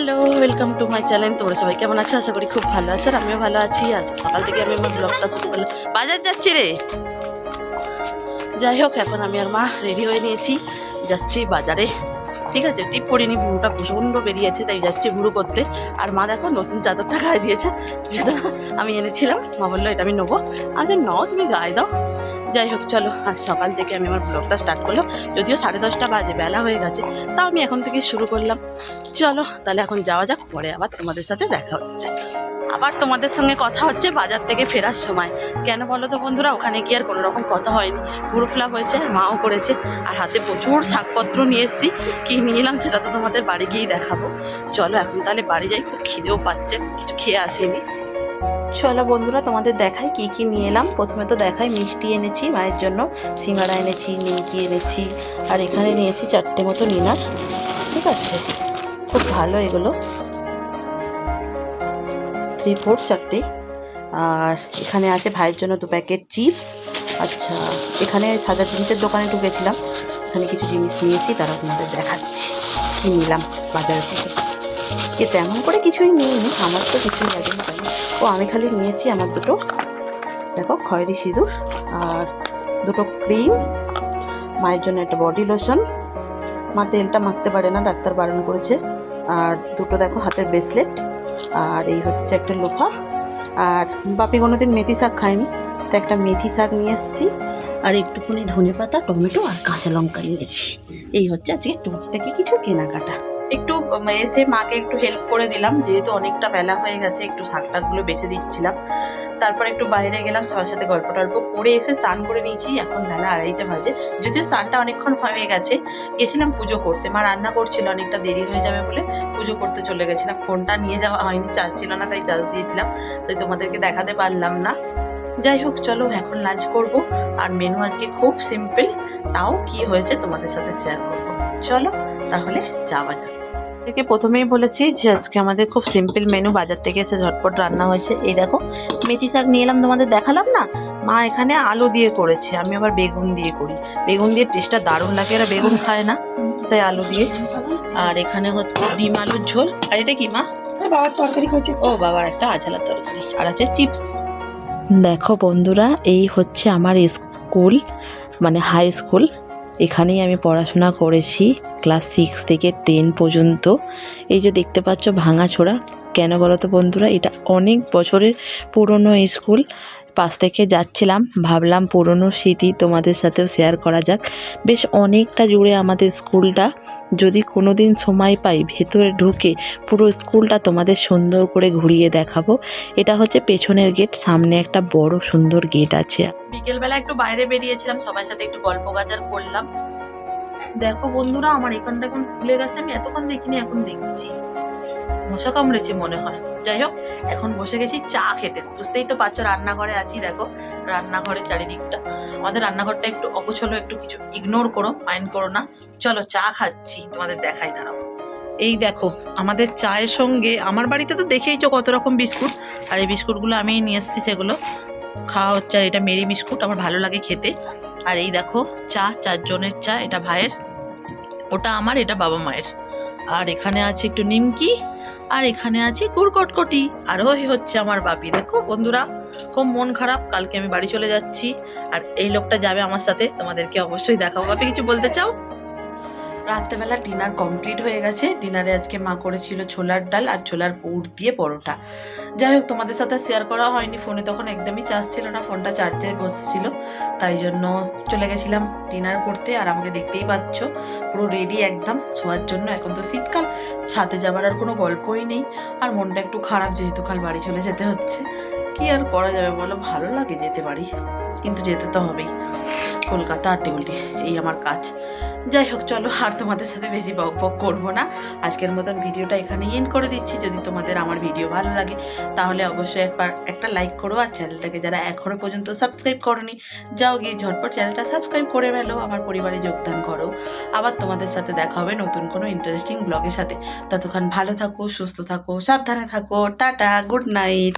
Hello, welcome to my channel. তোমরা সবাই কেমন আছো? আশা করি খুব ভালো আছো। আর আমিও ভালো আছি। আজ সকাল থেকে আমি আমার ব্লগটা শুরু করলাম। বাজার যাচ্ছি রে। যাই হোক, এখন আমি আর মা রেডি হয়ে নিয়েছি, যাচ্ছি বাজারে। ঠিক আছে, টিপ পরিনি, ভুরুটা প্রচণ্ড বেরিয়েছে, তাই যাচ্ছি ভুরু করতে। আর মা দেখো নতুন চাদরটা গায়ে দিয়েছে, যেটা আমি এনেছিলাম। মা বললো এটা আমি নেবো। আচ্ছা নাও, তুমি গায়ে দাও। যাই হোক চলো, আজ সকাল থেকে আমি আমার ব্লগটা স্টার্ট করলাম। যদিও 10:30 বাজে, বেলা হয়ে গেছে, তাও আমি এখন থেকে শুরু করলাম। চলো তাহলে এখন যাওয়া যাক, পরে আবার তোমাদের সাথে দেখা হচ্ছে। আবার তোমাদের সঙ্গে কথা হচ্ছে বাজার থেকে ফেরার সময়। কেন বলো তো বন্ধুরা, ওখানে গিয়ে আর কোনো রকম কথা হয়নি। পুরো ফ্লাপ হয়েছে, মাও করেছে। আর হাতে প্রচুর শাকপত্র নিয়ে এসেছি। কী নিয়ে এলাম সেটা তো তোমাদের বাড়ি গিয়েই দেখাবো। চলো এখন তাহলে বাড়ি যাই, খুব খিদেও পাচ্ছে, কিছু খেয়ে আসিনি। চলো বন্ধুরা, তোমাদের দেখাই কি কি নিয়ে এলাম। প্রথমে তো দেখাই, মিষ্টি এনেছি মায়ের জন্য, সিঙ্গাড়া এনেছি, নিমকি এনেছি, আর এখানে নিয়েছি 4টে মতো নিনার। ঠিক আছে, খুব ভালো এগুলো, 3/4 4টে। আর এখানে আছে ভাইয়ের জন্য 2 প্যাকেট চিপস। আচ্ছা, এখানে সাজার জিনিসের দোকানে ঢুকেছিলাম, এখানে কিছু জিনিস নিয়েছি, তারা আপনাদের দেখাচ্ছি কী নিলাম বাজার থেকে। এ তেমন করে কিছুই নিইনি, আমার তো কিছুই লাগেনি তাই। ও আমি খালি নিয়েছি আমার দুটো, দেখো, খয়েরি সিঁদুর, আর দুটো ক্রিম, মায়ের জন্য একটা বডি লোশন। মা তেলটা মাখতে পারে না, ডাক্তার বারণ করেছে। আর দুটো দেখো হাতের ব্রেসলেট, আর এই হচ্ছে একটা লোফা। আর বাপি কোনোদিন মেথি শাক খায়নি, তো একটা মেথি শাক নিয়ে এসেছি। আর একটুখানি ধনেপাতা, টমেটো আর কাঁচা লঙ্কা নিয়েছি। এই হচ্ছে আজকে টুকটাকি কিছু কেনাকাটা। একটু এসে মাকে একটু হেল্প করে দিলাম, যেহেতু অনেকটা বেলা হয়ে গেছে, একটু শাক টাকগুলো বেছে দিচ্ছিলাম। তারপর একটু বাইরে গেলাম, সবার সাথে গল্প টল্প করে এসে স্নান করে নিয়েছি। এখন বেলা 2:30 বাজে, যদিও স্নানটা অনেকক্ষণ হয়ে গেছে। গেছিলাম পুজো করতে, মা রান্না করছিল, অনেকটা দেরি হয়ে যাবে বলে পুজো করতে চলে গেছিলাম। ফোনটা নিয়ে যাওয়া হয়নি, চার্জ ছিল না, তাই চার্জ দিয়েছিলাম, তাই তোমাদেরকে দেখাতে পারলাম না। যাই হোক চলো, এখন লাঞ্চ করব। আর মেনু আজকে খুব সিম্পল, তাও কি হয়েছে তোমাদের সাথে শেয়ার করবো। চলো তাহলে যাওয়া যাক। থেকে প্রথমেই বলেছি যে আজকে আমাদের খুব সিম্পল মেনু, বাজার থেকে এসে ঝটপট রান্না হয়েছে। এই দেখো, মেথি শাক নিয়ে এলাম, তোমাদের দেখালাম না। মা এখানে আলু দিয়ে করেছে, আমি আবার বেগুন দিয়ে করি। বেগুন দিয়ে টেস্টটা দারুণ লাগে, এরা বেগুন খায় না, তাই আলু দিয়ে। আর এখানে হচ্ছে ডিম আলুর ঝোল। আর এটা কি মা? বাবার তরকারি করেছে। ও বাবার একটা আঝালার তরকারি, আর আছে চিপস। দেখো বন্ধুরা, এই হচ্ছে আমার স্কুল, মানে হাই স্কুল। এখানেই আমি পড়াশোনা করেছি ক্লাস 6 থেকে 10 পর্যন্ত। এই যে দেখতে পাচ্ছ ভাঙাচোরা, কেন বলো তো বন্ধুরা, এটা অনেক বছরের পুরনো স্কুল। পাশ থেকে যাচ্ছিলাম, ভাবলাম পুরনো স্মৃতি তোমাদের সাথেও শেয়ার করা যাক। বেশ অনেকটা জুড়ে আমাদের স্কুলটা, যদি কোনো দিন সময় পাই ভেতরে ঢুকে পুরো স্কুলটা তোমাদের সুন্দর করে ঘুরিয়ে দেখাবো। এটা হচ্ছে পেছনের গেট, সামনে একটা বড় সুন্দর গেট আছে। বিকেলবেলা একটু বাইরে বেরিয়েছিলাম, সবার সাথে একটু গল্প গাজার করলাম। দেখো বন্ধুরা, আমার এখানটা এখন খুলে গেছে, আমি এতক্ষণ দেখিনি, এখন দেখছি মশা কামড়েছে মনে হয়। যাই হোক, এখন বসে গেছি চা খেতে। বুঝতেই তো পারছো রান্নাঘরে আছি। দেখো রান্নাঘরের চারিদিকটা, আমাদের রান্নাঘরটা একটু অগোছলো, একটু কিছু ইগনোর করো, মাইন্ড করো না। চলো চা খাচ্ছি, তোমাদের দেখাই, দাঁড়াও। এই দেখো, আমাদের চায়ের সঙ্গে, আমার বাড়িতে তো দেখেইছো কত রকম বিস্কুট, আর এই বিস্কুটগুলো আমি নিয়ে এসেছি, সেগুলো খাওয়া হচ্ছে। আর এটা মেরি বিস্কুট, আমার ভালো লাগে খেতে। আর এই দেখো চা, 4 জনের চা, এটা ভাইয়ের, ওটা আমার, এটা বাবা মায়ের। আর এখানে আছে একটু নিমকি, আর এখানে আছে গুড় কটকটি। আর ওই হচ্ছে আমার বাপি। দেখো বন্ধুরা, খুব মন খারাপ, কালকে আমি বাড়ি চলে যাচ্ছি। আর এই লোকটা যাবে আমার সাথে, তোমাদেরকে অবশ্যই দেখাবো। বাপি কিছু বলতে চাও? রাত্রেবেলা ডিনার কমপ্লিট হয়ে গেছে। ডিনারে আজকে মা করেছিল ছোলার ডাল আর ছোলার পুর দিয়ে পরোটা। যাই হোক, তোমাদের সাথে শেয়ার করা হয়নি, ফোনে তখন একদমই চার্জ ছিল না, ফোনটা চার্জে বসেছিল, তাই জন্য চলে গেছিলাম ডিনার করতে। আর আমাকে দেখতেই পাচ্ছ পুরো রেডি একদম শোয়ার জন্য। এখন তো শীতকাল, ছাদে যাবার আর কোনো গল্পই নেই। আর মনটা একটু খারাপ, যেহেতু কাল বাড়ি চলে যেতে হচ্ছে। কি আর করা যাবে বলো, ভালো লাগে যেতে পারি, কিন্তু যেতে তো হবেই, কলকাতা আটে উল্টে, এই আমার কাজ। যাই হোক চলো, আর তোমাদের সাথে বেশি বক বক করবো না। আজকের মতন ভিডিওটা এখানেই এন্ড করে দিচ্ছি। যদি তোমাদের আমার ভিডিও ভালো লাগে তাহলে অবশ্যই একবার একটা লাইক করো। আর চ্যানেলটাকে যারা এখনও পর্যন্ত সাবস্ক্রাইব করোনি, যাও গিয়ে ঝটপট চ্যানেলটা সাবস্ক্রাইব করে ফেলো, আমার পরিবারে যোগদান করো। আবার তোমাদের সাথে দেখা হবে নতুন কোনো ইন্টারেস্টিং ব্লগের সাথে। ততক্ষণ ভালো থাকো, সুস্থ থাকো, সাবধানে থাকো। Tata, good night.